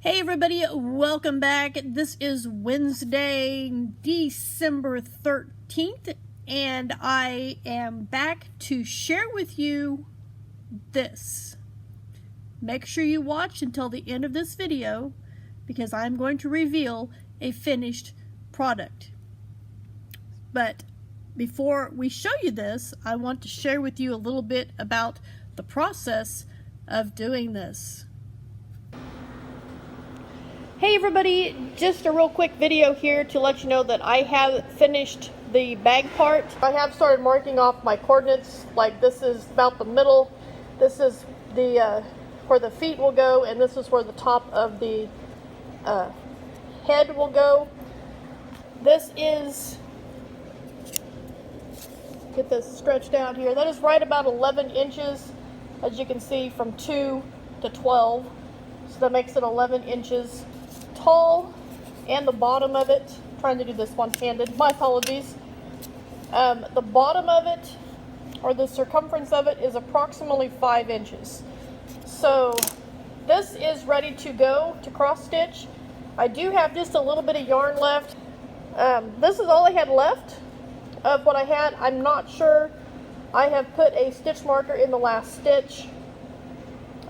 Hey everybody, welcome back. This is Wednesday, December 13th, and I am back to share with you this. Make sure you watch until the end of this video because I'm going to reveal a finished product. But before we show you this, I want to share with you a little bit about the process of doing this. Hey everybody, just a real quick video here to let you know that I have finished the bag part. I have started marking off my coordinates, like this is about the middle, this is the where the feet will go, and this is where the top of the head will go. This is, get this stretched out here, that is right about 11 inches, as you can see, from 2 to 12, so that makes it 11 inches tall. And the bottom of it, I'm trying to do this one-handed, my apologies, the bottom of it, or the circumference of it, is approximately 5 inches. So this is ready to go to cross stitch. I do have just a little bit of yarn left. This is all I had left of what I had. I'm not sure. I have put a stitch marker in the last stitch.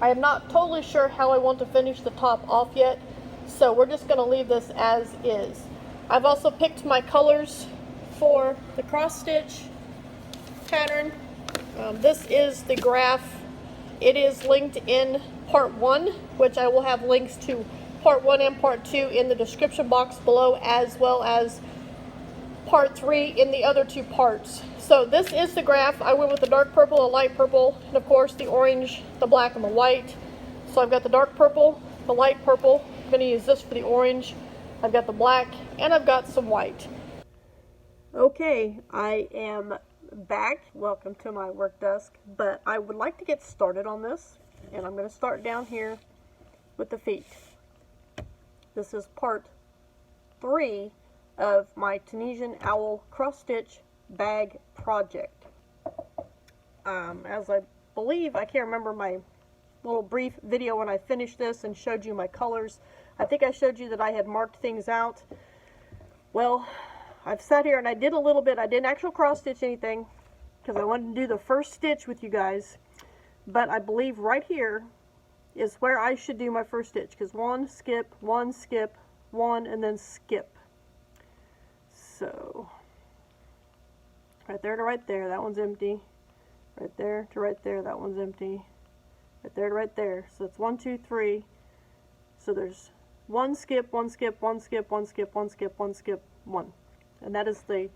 I am not totally sure how I want to finish the top off yet, so we're just going to leave this as is. I've also picked my colors for the cross stitch pattern. This is the graph. It is linked in part 1, which I will have links to part 1 and part 2 in the description box below, as well as part 3 in the other 2 parts. So this is the graph. I went with the dark purple, the light purple, and of course the orange, the black, and the white. So I've got the dark purple, the light purple. I'm going to use this for the orange. I've got the black, and I've got some white. Okay, I am back. Welcome to my work desk. But I would like to get started on this, and I'm going to start down here with the feet. This is part 3 of my Tunisian owl cross stitch bag project. As I believe, I can't remember my little brief video when I finished this and showed you my colors. I think I showed you that I had marked things out. Well, I've sat here and I did a little bit. I didn't actually cross stitch anything because I wanted to do the first stitch with you guys, but I believe right here is where I should do my first stitch, because one skip, one, and then skip. So right there to right there, that one's empty. Right there to right there, that one's empty. Right there to right there. So it's 1, 2, 3. So there's one skip, one skip, one skip, one skip, one skip, one skip, one. And that is the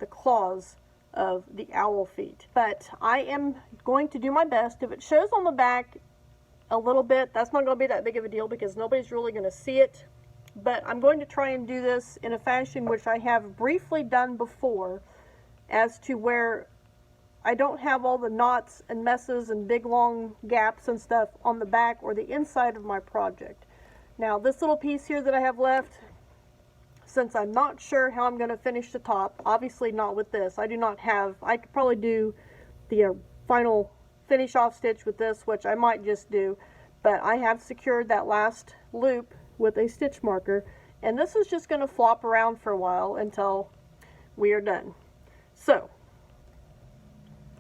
claws of the owl feet. But I am going to do my best. If it shows on the back a little bit, that's not going to be that big of a deal because nobody's really going to see it. But I'm going to try and do this in a fashion which I have briefly done before, as to where I don't have all the knots and messes and big long gaps and stuff on the back or the inside of my project. Now this little piece here that I have left, since I'm not sure how I'm going to finish the top, obviously not with this. I do not have, I could probably do the final finish off stitch with this, which I might just do, but I have secured that last loop with a stitch marker, and this is just going to flop around for a while until we are done. So,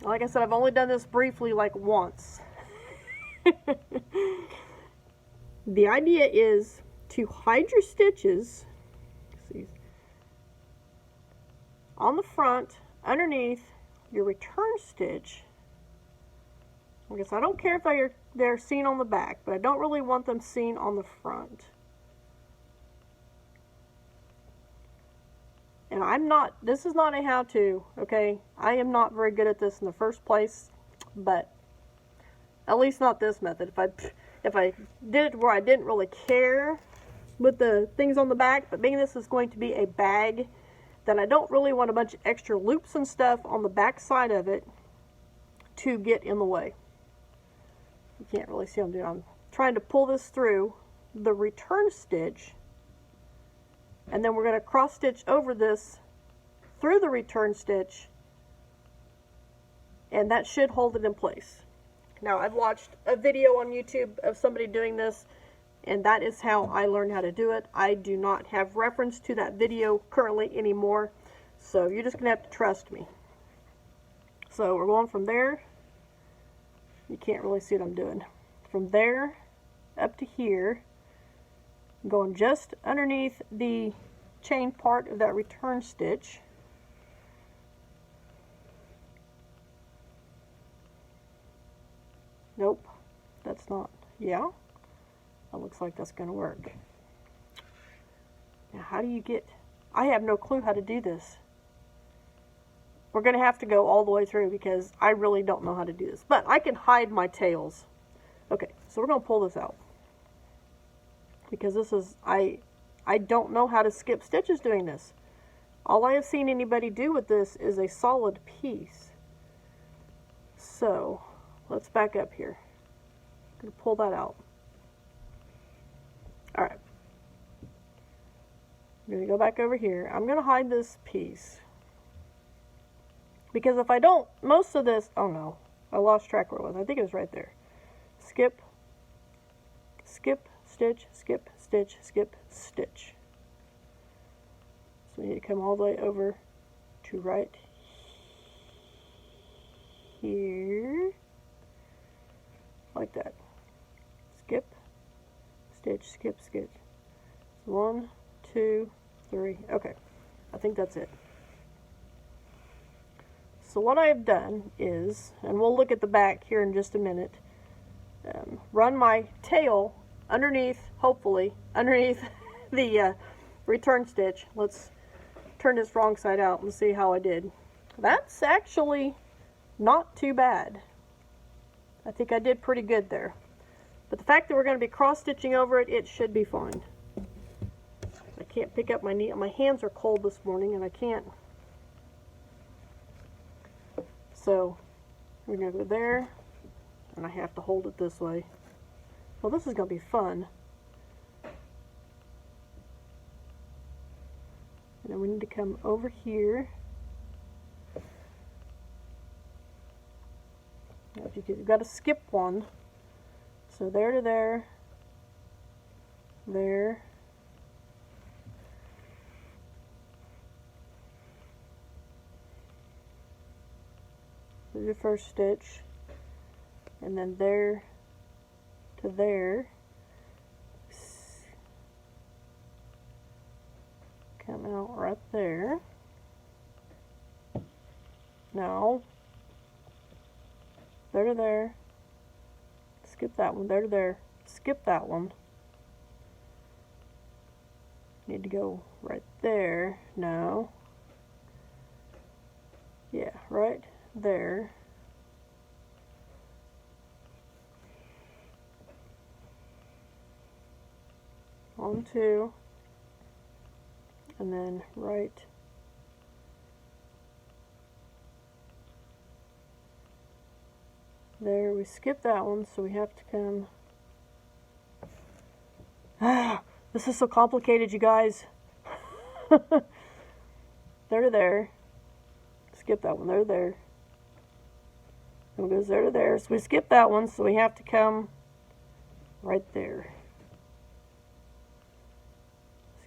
like I said, I've only done this briefly, like once. The idea is to hide your stitches, see, on the front, underneath your return stitch. I guess I don't care if they're seen on the back, but I don't really want them seen on the front. And I'm not, this is not a how-to, okay? I am not very good at this in the first place, but at least not this method. If I did it where I didn't really care with the things on the back, but being this is going to be a bag, then I don't really want a bunch of extra loops and stuff on the back side of it to get in the way. You can't really see what I'm doing. I'm trying to pull this through the return stitch, and then we're going to cross stitch over this through the return stitch, and that should hold it in place. Now, I've watched a video on YouTube of somebody doing this, and that is how I learned how to do it. I do not have reference to that video currently anymore, so you're just going to have to trust me. So we're going from there. You can't really see what I'm doing. From there up to here, going just underneath the chain part of that return stitch. Nope, that's not. Yeah, that looks like that's going to work. Now, how do you get... I have no clue how to do this. We're going to have to go all the way through because I really don't know how to do this. But I can hide my tails. Okay, so we're going to pull this out. Because this is... I don't know how to skip stitches doing this. All I have seen anybody do with this is a solid piece. So, let's back up here. I'm going to pull that out. Alright. I'm going to go back over here. I'm going to hide this piece. Because if I don't, most of this... Oh no, I lost track where it was. I think it was right there. Skip, skip, stitch, skip, stitch, skip, stitch. So we need to come all the way over to right here. Like that. Skip, stitch, skip, stitch. 1, 2, 3. Okay, I think that's it. So what I have done is, and we'll look at the back here in just a minute, run my tail underneath, hopefully, underneath the return stitch. Let's turn this wrong side out and see how I did. That's actually not too bad. I think I did pretty good there. But the fact that we're going to be cross-stitching over it, it should be fine. I can't pick up my knee. My hands are cold this morning and I can't. So we're going to go there, and I have to hold it this way. Well, this is going to be fun. And then we need to come over here. Now, you've got to skip one. So there to there, there. The first stitch, and then there to there, come out right there. Now there to there, skip that one, there to there, skip that one. Need to go right there. No, yeah, right there. On 2, and then right there. We skip that one, so we have to come. This is so complicated, you guys. There to there. Skip that one. There to there. And it goes there to there. So we skip that one, so we have to come right there.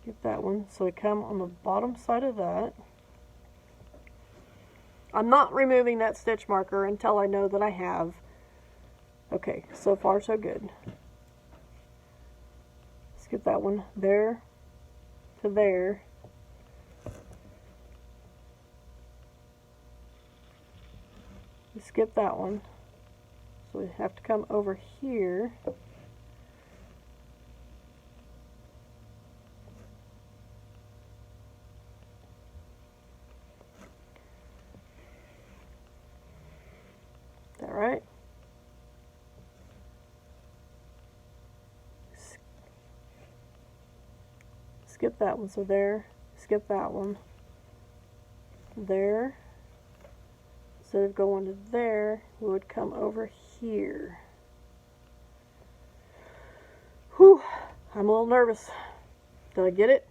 Skip that one, so we come on the bottom side of that. I'm not removing that stitch marker until I know that I have. Okay, so far so good. Skip that one, there to there. We skip that one, so we have to come over here. Is that right? Skip that one, so there, skip that one, there. Instead of going to there, we would come over here. Whew, I'm a little nervous. Did I get it?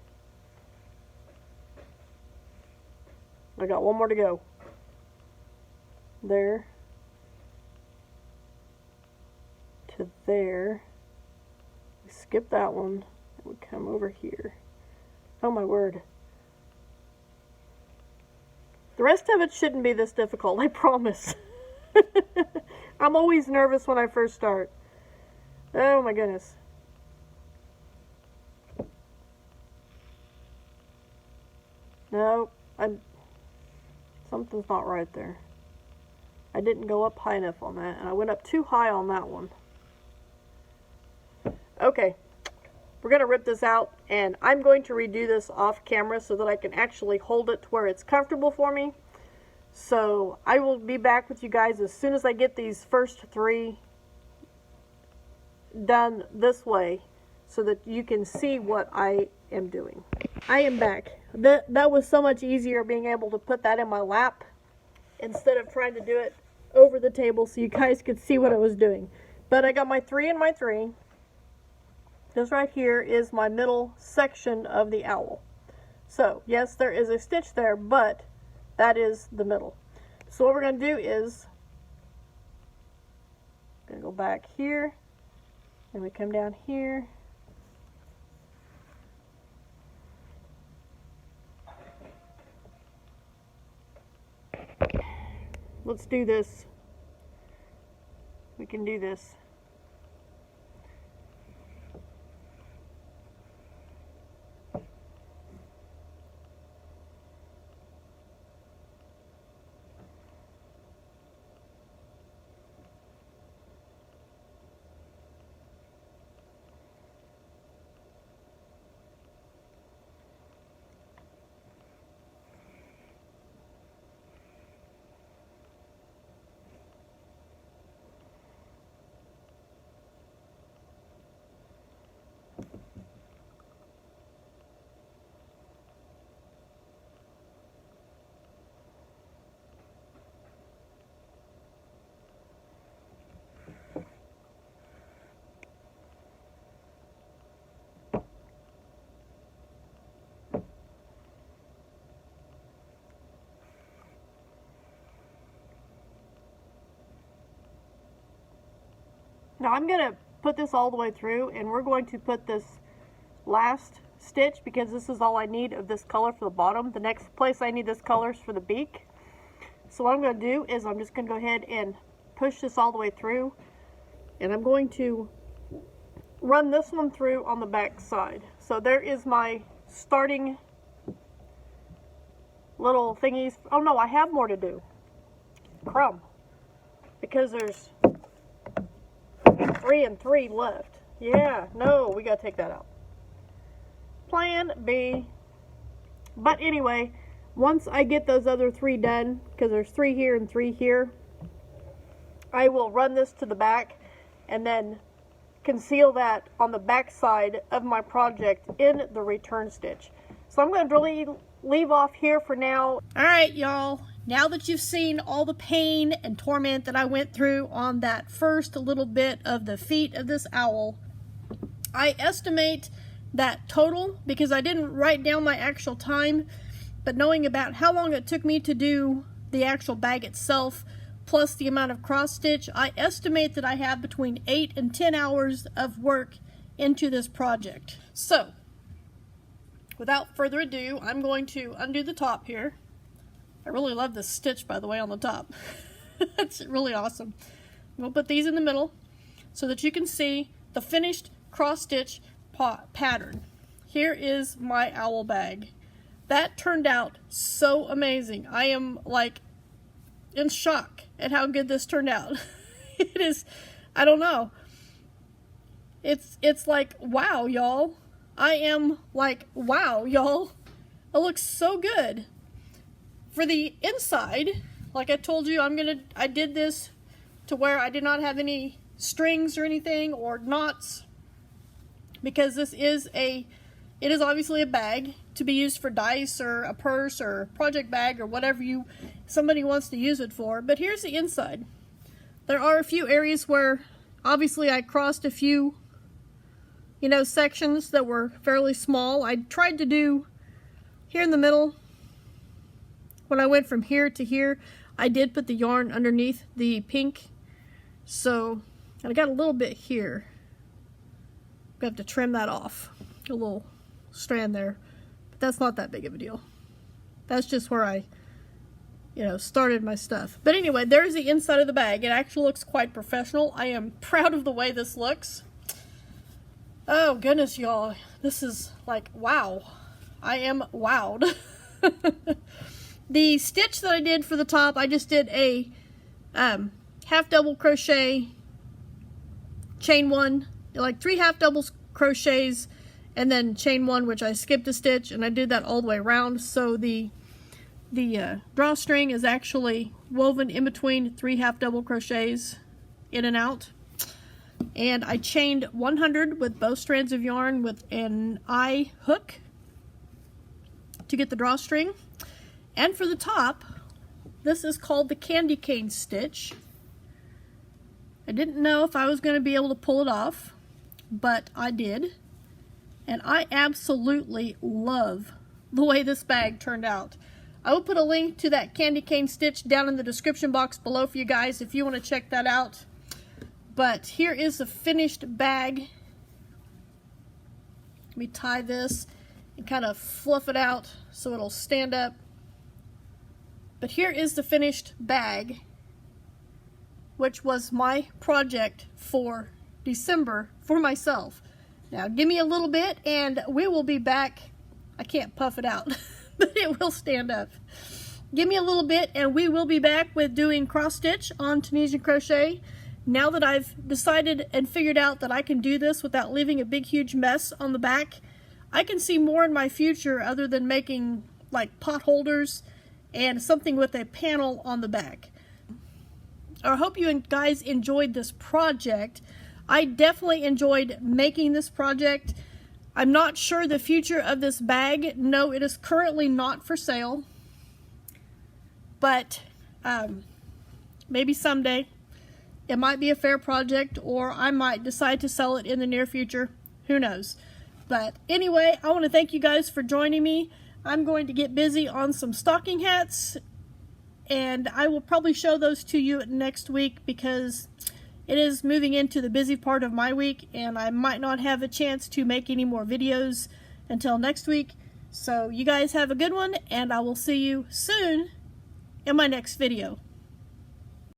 I got one more to go. There to there. skip that one. It would come over here. Oh my word. The rest of it shouldn't be this difficult, I promise. I'm always nervous when I first start. Oh my goodness. No, something's not right there. I didn't go up high enough on that, and I went up too high on that one. Okay, we're going to rip this out, and I'm going to redo this off camera so that I can actually hold it to where it's comfortable for me. So I will be back with you guys as soon as I get these first 3 done this way so that you can see what I am doing. I am back. That was so much easier being able to put that in my lap instead of trying to do it over the table so you guys could see what I was doing. But I got my 3 and my 3. This right here is my middle section of the owl. So yes, there is a stitch there, but that is the middle. So what we're going to do is going to go back here, and we come down here. Let's do this. We can do this. Now I'm going to put this all the way through, and we're going to put this last stitch, because this is all I need of this color for the bottom. The next place I need this color is for the beak. So what I'm going to do is I'm just going to go ahead and push this all the way through, and I'm going to run this one through on the back side. So there is my starting little thingies. Oh no, I have more to do. Crumb. Because there's 3 and 3 left. Yeah, no, we gotta take that out. Plan B. But anyway, once I get those other 3 done, because there's 3 here and 3 here, I will run this to the back and then conceal that on the back side of my project in the return stitch. So I'm going to really leave off here for now. Alright y'all, now that you've seen all the pain and torment that I went through on that first little bit of the feet of this owl, I estimate that total, because I didn't write down my actual time, but knowing about how long it took me to do the actual bag itself, plus the amount of cross stitch, I estimate that I have between 8 and 10 hours of work into this project. So, without further ado, I'm going to undo the top here. I really love this stitch, by the way, on the top. It's really awesome. We'll put these in the middle so that you can see the finished cross stitch pattern. Here is my owl bag. That turned out so amazing. I am like in shock at how good this turned out. It is, I don't know. It's like, wow, y'all. I am like, wow, y'all. It looks so good. For the inside, like I told you, I did this to where I did not have any strings or anything or knots, because this is it is obviously a bag to be used for dice or a purse or a project bag or whatever somebody wants to use it for. But here's the inside. There are a few areas where obviously I crossed a few, sections that were fairly small. I tried to do here in the middle. When I went from here to here, I did put the yarn underneath the pink. So, and I got a little bit here. gonna have to trim that off. A little strand there. But that's not that big of a deal. That's just where I, you know, started my stuff. But anyway, there's the inside of the bag. It actually looks quite professional. I am proud of the way this looks. Oh goodness, y'all. This is like, wow. I am wowed. The stitch that I did for the top, I just did a half double crochet, chain one, like 3 half doubles crochets, and then chain one, which I skipped a stitch, and I did that all the way around. So the drawstring is actually woven in between 3 half double crochets in and out. And I chained 100 with both strands of yarn with an eye hook to get the drawstring. And for the top, this is called the candy cane stitch. I didn't know if I was going to be able to pull it off, but I did. And I absolutely love the way this bag turned out. I will put a link to that candy cane stitch down in the description box below for you guys if you want to check that out. But here is the finished bag. Let me tie this and kind of fluff it out so it'll stand up. But here is the finished bag, which was my project for December for myself. Now give me a little bit and we will be back. I can't puff it out, but it will stand up. Give me a little bit and we will be back with doing cross stitch on Tunisian Crochet. Now that I've decided and figured out that I can do this without leaving a big huge mess on the back, I can see more in my future other than making like pot holders and something with a panel on the back. I hope you guys enjoyed this project. I definitely enjoyed making this project. I'm not sure the future of this bag. No, it is currently not for sale. But maybe someday it might be a fair project, or I might decide to sell it in the near future. Who knows? But anyway, I want to thank you guys for joining me. I'm going to get busy on some stocking hats, and I will probably show those to you next week because it is moving into the busy part of my week, and I might not have a chance to make any more videos until next week. So you guys have a good one, and I will see you soon in my next video.